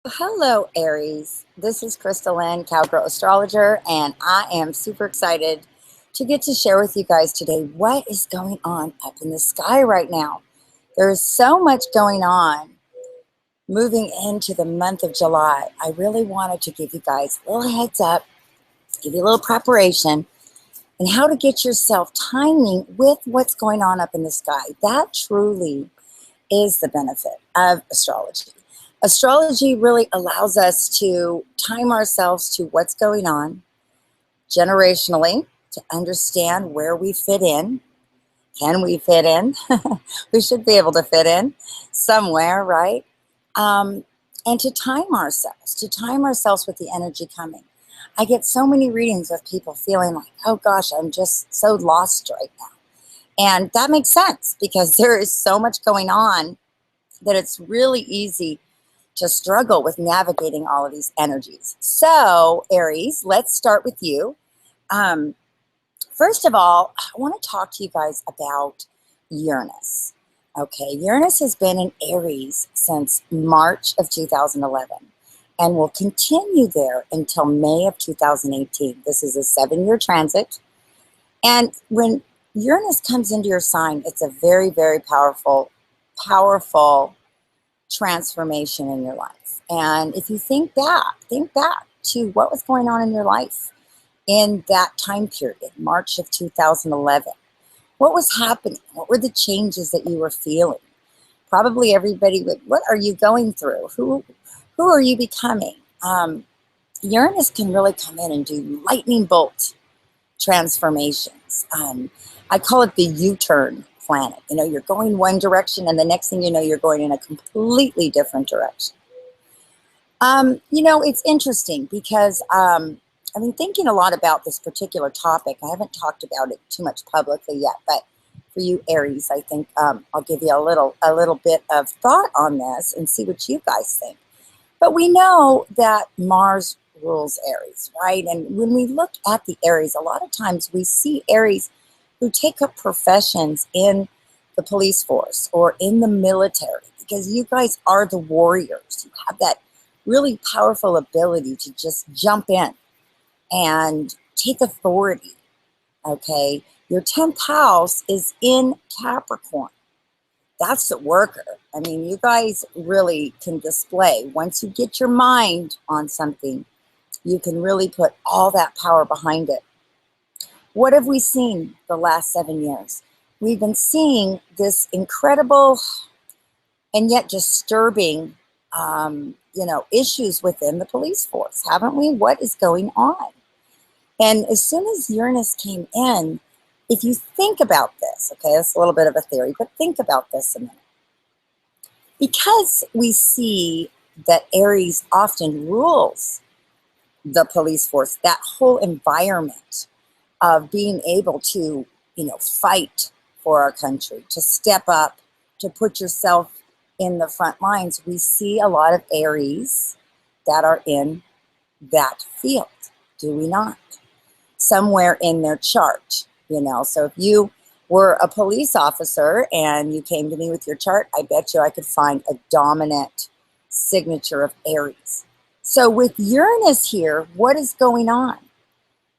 Hello, Aries. This is Chrystal Lynn, Cowgirl Astrologer, and I am super excited to get to share with you guys today what is going on up in the sky right now. There is so much going on moving into the month of July. I really wanted to give you guys a little heads up, give you a little preparation, and how to get yourself timing with what's going on up in the sky. That truly is the benefit of astrology. Astrology really allows us to time ourselves to what's going on generationally, to understand where we fit in. Can we fit in? We should be able to fit in somewhere, right? Um, and to time ourselves with the energy coming. I get so many readings of people feeling like, oh gosh, I'm just so lost right now. And that makes sense because there is so much going on that it's really easy to struggle with navigating all of these energies. So, Aries, let's start with you. Um, First of all, I want to talk to you guys about Uranus. Okay, Uranus has been in Aries since March of 2011 and will continue there until May of 2018. This is a 7-year transit. And when Uranus comes into your sign, it's a very, very powerful transformation in your life. And if you think back to what was going on in your life in that time period, March of 2011. What was happening? What were the changes that you were feeling? Probably everybody would, what are you going through? Who are you becoming? Uranus can really come in and do lightning bolt transformations. I call it the U-turn planet. You know, you're going one direction and the next thing you know, you're going in a completely different direction. It's interesting because I've been thinking a lot about this particular topic. I haven't talked about it too much publicly yet, but for you Aries, I think I'll give you a little bit of thought on this and see what you guys think. But we know that Mars rules Aries, right? And when we look at the Aries, a lot of times we see Aries who take up professions in the police force or in the military because you guys are the warriors. You have that really powerful ability to just jump in and take authority, okay? Your 10th house is in Capricorn. That's the worker. I mean, you guys really can display. Once you get your mind on something, you can really put all that power behind it. What have we seen the last 7 years? We've been seeing this incredible and yet disturbing, issues within the police force, haven't we? What is going on? And as soon as Uranus came in, if you think about this, okay, that's a little bit of a theory, but think about this a minute. Because we see that Aries often rules the police force, that whole environment of being able to, fight for our country, to step up, to put yourself in the front lines, we see a lot of Aries that are in that field, do we not? Somewhere in their chart, So if you were a police officer and you came to me with your chart, I bet you I could find a dominant signature of Aries. So with Uranus here, what is going on?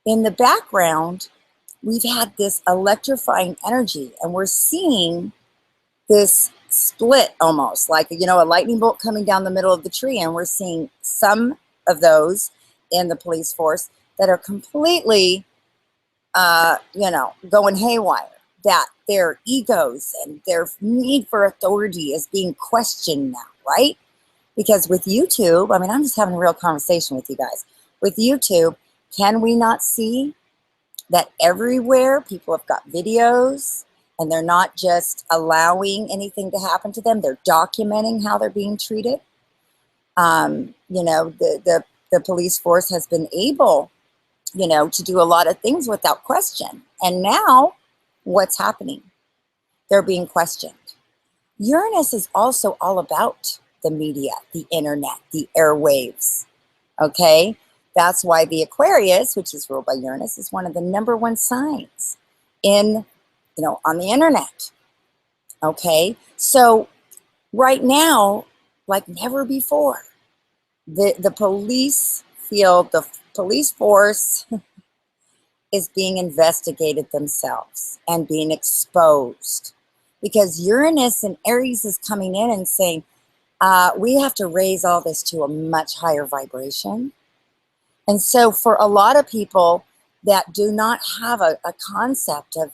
In the background, we've had this electrifying energy and we're seeing this split almost like, a lightning bolt coming down the middle of the tree. And we're seeing some of those in the police force that are completely, going haywire, that their egos and their need for authority is being questioned now, right? Because with YouTube, I'm just having a real conversation with you guys. With YouTube, can we not see that everywhere people have got videos and they're not just allowing anything to happen to them, they're documenting how they're being treated? The police force has been able to do a lot of things without question. And now what's happening? They're being questioned. Uranus is also all about the media, the internet, the airwaves, okay? That's why the Aquarius, which is ruled by Uranus, is one of the #1 signs in, on the internet, okay? So right now, like never before, The police feel the police force is being investigated themselves and being exposed because Uranus and Aries is coming in and saying, we have to raise all this to a much higher vibration. And so for a lot of people that do not have a concept of,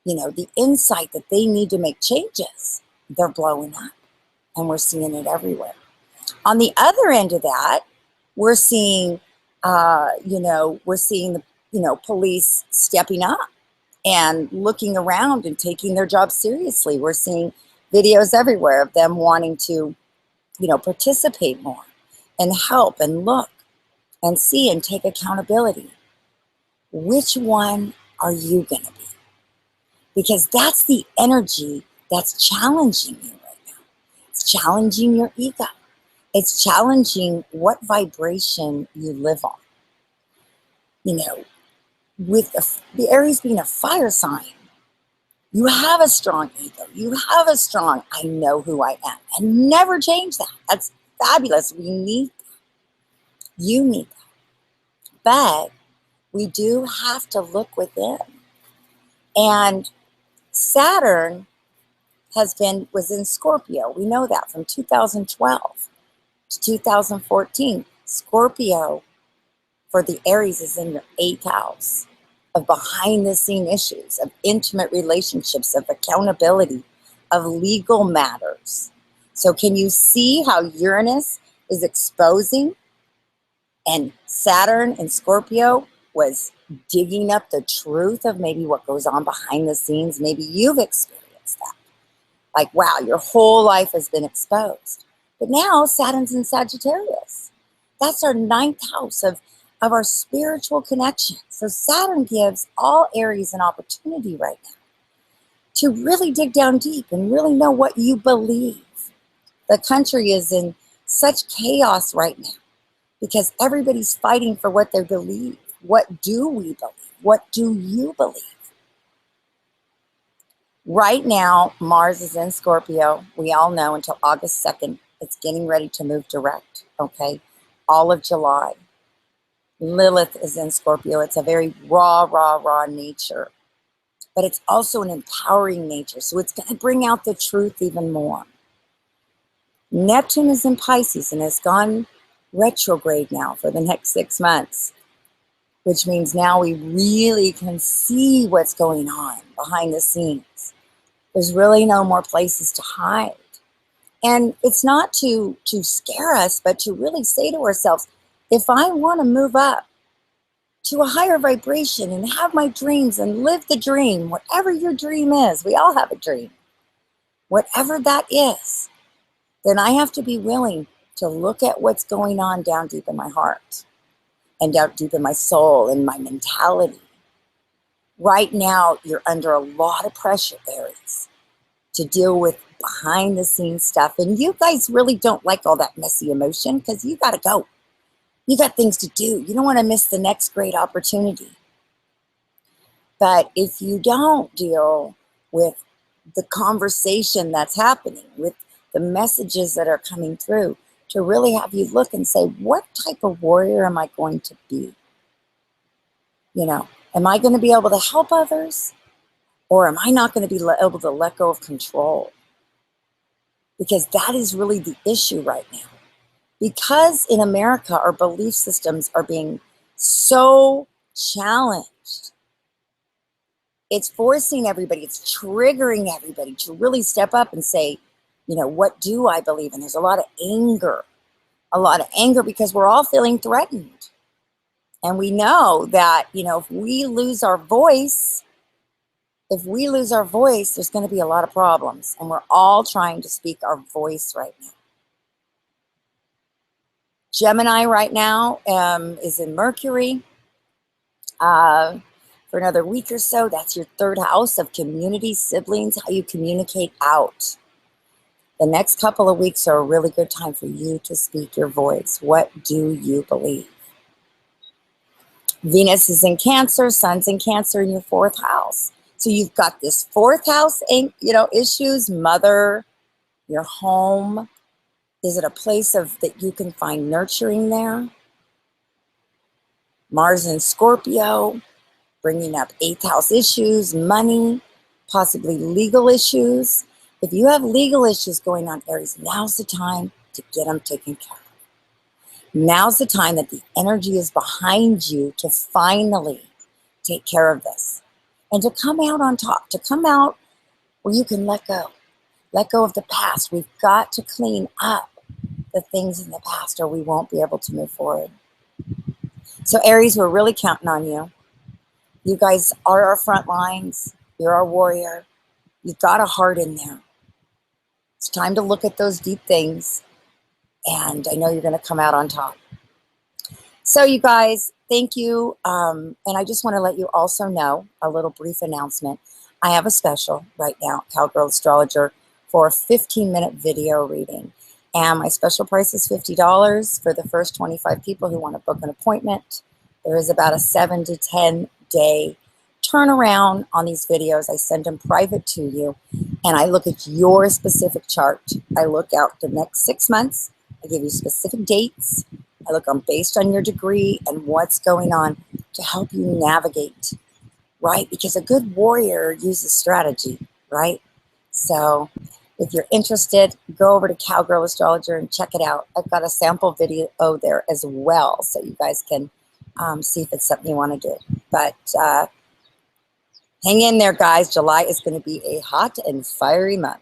the insight that they need to make changes, they're blowing up, and we're seeing it everywhere. On the other end of that, we're seeing, the police stepping up and looking around and taking their job seriously. We're seeing videos everywhere of them wanting to, participate more and help and look and see and take accountability. Which one are you going to be? Because that's the energy that's challenging you right now. It's challenging your ego. It's challenging what vibration you live on. With the Aries being a fire sign, you have a strong ego. You have a strong, I know who I am. And never change that. That's fabulous. We need that. You need that. But we do have to look within. And Saturn was in Scorpio. We know that from 2012 to 2014. Scorpio for the Aries is in your 8th house of behind the scene issues, of intimate relationships, of accountability, of legal matters. So can you see how Uranus is exposing and Saturn in Scorpio was digging up the truth of maybe what goes on behind the scenes? Maybe you've experienced that. Like, wow, your whole life has been exposed. But now Saturn's in Sagittarius. That's our 9th house of our spiritual connection. So Saturn gives all Aries an opportunity right now to really dig down deep and really know what you believe. The country is in such chaos right now because everybody's fighting for what they believe. What do we believe? What do you believe? Right now, Mars is in Scorpio. We all know until August 2nd, it's getting ready to move direct, okay? All of July. Lilith is in Scorpio. It's a very raw nature, but it's also an empowering nature. So it's going to bring out the truth even more. Neptune is in Pisces and has gone retrograde now for the next 6 months, which means now we really can see what's going on behind the scenes. There's really no more places to hide. And it's not to scare us, but to really say to ourselves, if I want to move up to a higher vibration and have my dreams and live the dream, whatever your dream is, we all have a dream, whatever that is, then I have to be willing to look at what's going on down deep in my heart and down deep in my soul and my mentality. Right now, you're under a lot of pressure, Aries, to deal with behind the scenes stuff. And you guys really don't like all that messy emotion because you got to go. You got things to do. You don't want to miss the next great opportunity. But if you don't deal with the conversation that's happening, with the messages that are coming through, to really have you look and say, what type of warrior am I going to be? Am I going to be able to help others? Or am I not going to be able to let go of control? Because that is really the issue right now. Because in America, our belief systems are being so challenged, it's forcing everybody, it's triggering everybody to really step up and say, what do I believe in? There's a lot of anger because we're all feeling threatened. And we know that, if we lose our voice, there's going to be a lot of problems. And we're all trying to speak our voice right now. Gemini right now is in Mercury for another week or so. That's your 3rd house of community, siblings, how you communicate out. The next couple of weeks are a really good time for you to speak your voice. What do you believe? Venus is in Cancer, Sun's in Cancer in your 4th house. So you've got this 4th house, issues, mother, your home, Is it a place of that you can find nurturing there? Mars in Scorpio, bringing up 8th house issues, money, possibly legal issues. If you have legal issues going on, Aries, now's the time to get them taken care of. Now's the time that the energy is behind you to finally take care of this and to come out on top, to come out where you can let go of the past. We've got to clean up the things in the past or we won't be able to move forward. So Aries, we're really counting on you. You guys are our front lines. You're our warrior. You've got a heart in there. It's time to look at those deep things. And I know you're going to come out on top. So you guys, thank you. And I just want to let you also know a little brief announcement. I have a special right now, Cowgirl Astrologer, for a 15-minute video reading. And my special price is $50 for the first 25 people who want to book an appointment. There is about a 7 to 10 day turnaround on these videos. I send them private to you. And I look at your specific chart. I look out the next 6 months. I give you specific dates. I look on based on your degree and what's going on to help you navigate, right? Because a good warrior uses strategy, right? So if you're interested, go over to Cowgirl Astrologer and check it out. I've got a sample video there as well, so you guys can see if it's something you want to do. But hang in there, guys. July is going to be a hot and fiery month.